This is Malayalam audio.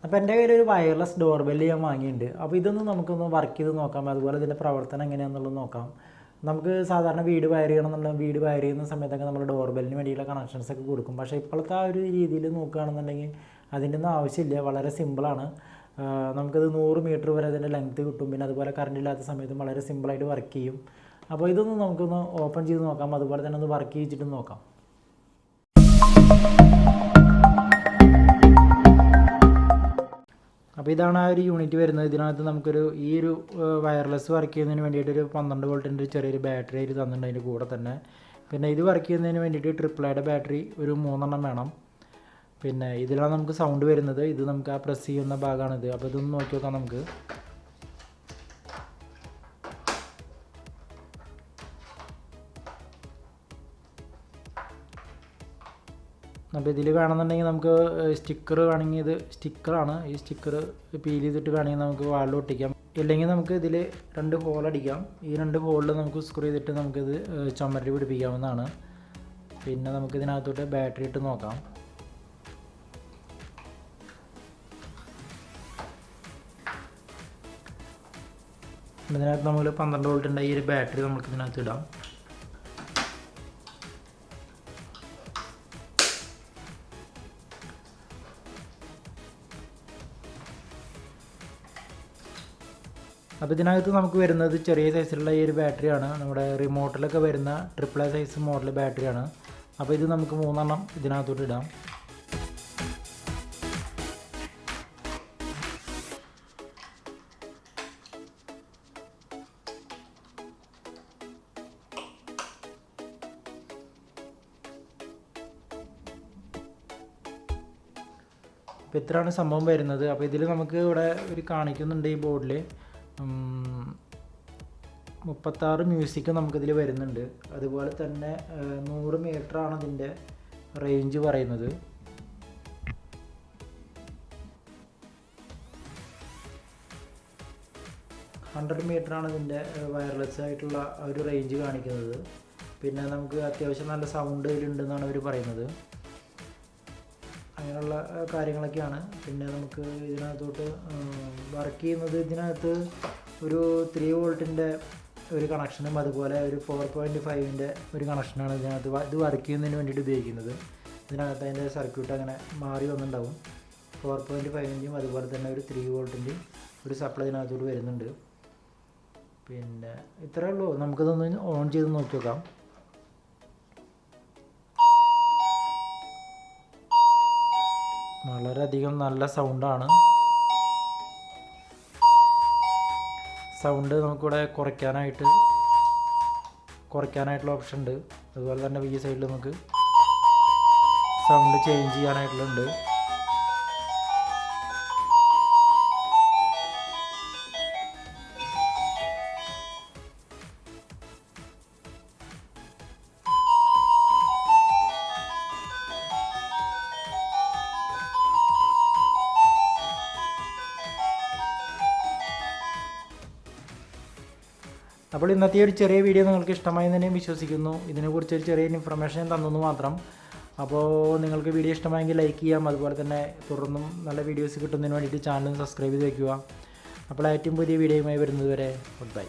അപ്പോൾ എൻ്റെ കയ്യിൽ ഒരു വയർലെസ് ഡോർബെല്ല് ഞാൻ വാങ്ങിയിട്ടുണ്ട്. അപ്പോൾ ഇതൊന്ന് നമുക്കൊന്ന് വർക്ക് ചെയ്ത് നോക്കാം, അതുപോലെ ഇതിൻ്റെ പ്രവർത്തനം എങ്ങനെയാണെന്നുള്ളത് നോക്കാം. നമുക്ക് സാധാരണ വീട് വയർ ചെയ്യണമെന്നുള്ള വീട് വയർ ചെയ്യുന്ന സമയത്തൊക്കെ നമ്മൾ ഡോർബെല്ലിന് വേണ്ടിയുള്ള കണക്ഷൻസൊക്കെ കൊടുക്കും. പക്ഷേ ഇപ്പോഴത്തെ ആ ഒരു രീതിയിൽ നോക്കുകയാണെന്നുണ്ടെങ്കിൽ അതിൻ്റെ ഒന്നും ആവശ്യമില്ല, വളരെ സിമ്പിളാണ്. നമുക്കത് 100 മീറ്റർ വരെ അതിൻ്റെ ലെങ്ത്ത് കിട്ടും. പിന്നെ അതുപോലെ കറണ്ട് ഇല്ലാത്ത സമയത്തും വളരെ സിമ്പിളായിട്ട് വർക്ക് ചെയ്യും. അപ്പോൾ ഇതൊന്ന് നമുക്കൊന്ന് ഓപ്പൺ ചെയ്ത് നോക്കാം, അതുപോലെ തന്നെ ഒന്ന് വർക്ക് ചെയ്യിച്ചിട്ട് നോക്കാം. അപ്പോൾ ഇതാണ് ആ ഒരു യൂണിറ്റ് വരുന്നത്. ഇതിനകത്ത് നമുക്കൊരു ഈ ഒരു വയർലെസ് വർക്ക് ചെയ്യുന്നതിന് വേണ്ടിയിട്ടൊരു 12 വോൾട്ടിൻ്റെ ചെറിയൊരു ബാറ്ററി ആയിട്ട് തന്നിട്ടുണ്ട് അതിൻ്റെ കൂടെ തന്നെ. പിന്നെ ഇത് വർക്ക് ചെയ്യുന്നതിന് വേണ്ടിയിട്ട് AAAയുടെ ബാറ്ററി ഒരു 3 എണ്ണം വേണം. പിന്നെ ഇതിലാണ് നമുക്ക് സൗണ്ട് വരുന്നത്. ഇത് നമുക്ക് ആ പ്രസ് ചെയ്യുന്ന ഭാഗമാണിത്. അപ്പോൾ ഇതൊന്ന് നോക്കി നോക്കാം നമുക്ക്. അപ്പോൾ ഇതിൽ വേണമെന്നുണ്ടെങ്കിൽ നമുക്ക് സ്റ്റിക്കർ വേണമെങ്കിൽ, ഇത് സ്റ്റിക്കറാണ്, ഈ സ്റ്റിക്കർ പീൽ ചെയ്തിട്ട് വേണമെങ്കിൽ നമുക്ക് വാളിൽ ഒട്ടിക്കാം. ഇല്ലെങ്കിൽ നമുക്ക് ഇതിൽ 2 ഹോൾ അടിക്കാം. ഈ 2 ഹോളിൽ നമുക്ക് സ്ക്രൂ ചെയ്തിട്ട് നമുക്കിത് ചുമരിൽ പിടിപ്പിക്കാവുന്നതാണ്. പിന്നെ നമുക്ക് ഇതിനകത്തോട്ട് ബാറ്ററി ഇട്ട് നോക്കാം. ഇതിനകത്ത് നമ്മൾ 12 വോൾട്ടിൻ്റെ ഈ ഒരു ബാറ്ററി നമുക്ക് ഇതിനകത്ത് ഇടാം. അപ്പോൾ ഇതിനകത്ത് നമുക്ക് വരുന്നത് ചെറിയ സൈസിലുള്ള ഈ ഒരു ബാറ്ററിയാണ്. നമ്മുടെ റിമോട്ടിലൊക്കെ വരുന്ന AAA സൈസ് മോഡൽ ബാറ്ററിയാണ്. അപ്പോൾ ഇത് നമുക്ക് 3 എണ്ണം ഇതിനകത്തോട്ട് ഇടാം. അപ്പോൾ ഇത്രയാണ് സംഭവം വരുന്നത്. അപ്പോൾ ഇതിൽ നമുക്ക് ഇവിടെ ഒരു കാണിക്കുന്നുണ്ട് ഈ ബോർഡിൽ 36 മ്യൂസിക് നമുക്കിതിൽ വരുന്നുണ്ട്. അതുപോലെ തന്നെ 100 മീറ്ററാണ് ഇതിൻ്റെ റേഞ്ച് പറയുന്നത്. മീറ്ററാണ് ഇതിൻ്റെ വയർലെസ് ആയിട്ടുള്ള ഒരു റേഞ്ച് കാണിക്കുന്നത്. പിന്നെ നമുക്ക് അത്യാവശ്യം നല്ല സൗണ്ട് ഇതിലുണ്ടെന്നാണ് അവർ പറയുന്നത്. അങ്ങനെയുള്ള കാര്യങ്ങളൊക്കെയാണ്. പിന്നെ നമുക്ക് ഇതിനകത്തോട്ട് വർക്ക് ചെയ്യുന്നത്, ഇതിനകത്ത് ഒരു 3 വോൾട്ടിൻ്റെ ഒരു കണക്ഷനും അതുപോലെ ഒരു 4.5ൻ്റെ ഒരു കണക്ഷനാണ് ഇതിനകത്ത് ഇത് വർക്ക് ചെയ്യുന്നതിന് വേണ്ടിയിട്ട് ഉപയോഗിക്കുന്നത്. ഇതിനകത്ത് അതിൻ്റെ സർക്യൂട്ട് അങ്ങനെ മാറി വന്നിട്ടുണ്ടാവും. 4.5ൻ്റെയും അതുപോലെ തന്നെ ഒരു 3 വോൾട്ടിൻ്റെയും ഒരു സപ്ലൈ ഇതിനകത്തോട്ട് വരുന്നുണ്ട്. പിന്നെ ഇത്രയേ ഉള്ളൂ. നമുക്കിതൊന്ന് ഓൺ ചെയ്ത് നോക്കി നോക്കാം. വളരെയധികം നല്ല സൗണ്ടാണ്. സൗണ്ട് നമുക്കിവിടെ കുറയ്ക്കാനായിട്ടുള്ള ഓപ്ഷൻ ഉണ്ട്. അതുപോലെ തന്നെ ഈ സൈഡിൽ നമുക്ക് സൗണ്ട് ചേഞ്ച് ചെയ്യാനായിട്ടുള്ളുണ്ട്. അപ്പോൾ ഇന്നത്തെ ഒരു ചെറിയ വീഡിയോ നിങ്ങൾക്ക് ഇഷ്ടമായി എന്ന് തന്നെ വിശ്വസിക്കുന്നു. ഇതിനെക്കുറിച്ച് ഒരു ചെറിയ ഇൻഫർമേഷൻ തന്നു മാത്രം. അപ്പോൾ നിങ്ങൾക്ക് വീഡിയോ ഇഷ്ടമായെങ്കിൽ ലൈക്ക് ചെയ്യാം. അതുപോലെ തന്നെ തുടർന്നും നല്ല വീഡിയോസ് കിട്ടുന്നതിന് വേണ്ടിയിട്ട് ചാനൽ സബ്സ്ക്രൈബ് ചെയ്ത് വയ്ക്കുക. അപ്പോൾ ഏറ്റവും പുതിയ വീഡിയോയുമായി വരുന്നത് വരെ ഗുഡ് ബൈ.